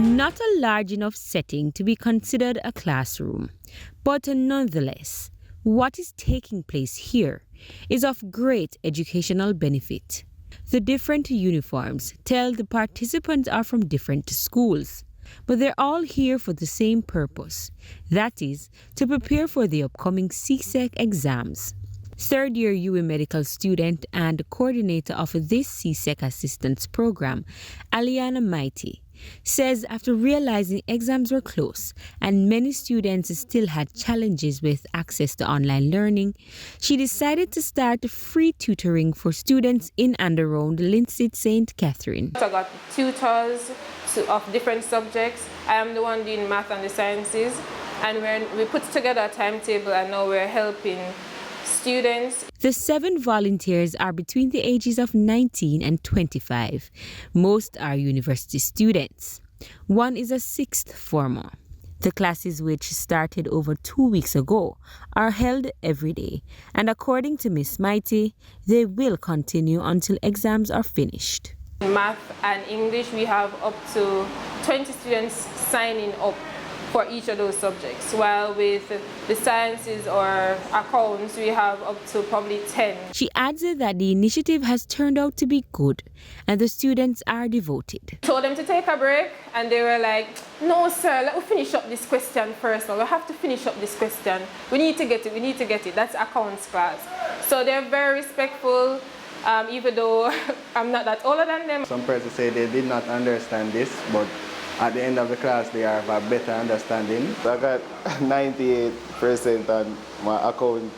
Not a large enough setting to be considered a classroom, but nonetheless, what is taking place here is of great educational benefit. The different uniforms tell the participants are from different schools, but they're all here for the same purpose, that is, to prepare for the upcoming CSEC exams. Third-year UWI medical student and coordinator of this CSEC assistance program, Aliana Mighty, says after realizing exams were close and many students still had challenges with access to online learning, she decided to start free tutoring for students in and around Linstead St. Catherine. I got tutors of different subjects. I am the one doing math and the sciences, and we put together a timetable and now we're helping students. The 7 volunteers are between the ages of 19 and 25. Most are university students. One is a 6th former. The classes, which started over 2 weeks ago, are held every day, and according to Miss Mighty, they will continue until exams are finished. In math and English, we have up to 20 students signing up for each of those subjects, while with the sciences or accounts, we have up to probably 10. She adds that the initiative has turned out to be good and the students are devoted. Told them to take a break and they were like, no sir, let me finish up this question first. We have to finish up this question. We need to get it. That's accounts class. So they're very respectful, even though I'm not that older than them. Some persons say they did not understand this, but at the end of the class, they have a better understanding. I got 98% on my account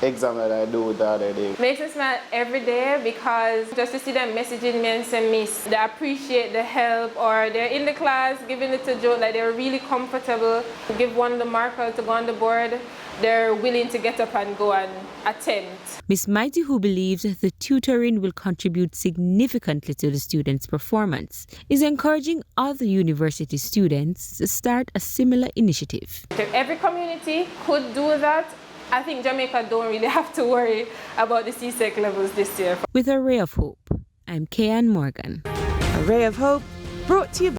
exam that I do the other day. Makes me smile every day because just to see them messaging me and say, Miss, they appreciate the help, or they're in the class giving it a joke, like they're really comfortable. Give one the marker to go on the board, they're willing to get up and go and attempt. Miss Mighty, who believes the tutoring will contribute significantly to the students' performance, is encouraging other university students to start a similar initiative. If every community could do that, I think Jamaica don't really have to worry about the CSEC levels this year. With A Ray of Hope, I'm Kayan Morgan. A Ray of Hope, brought to you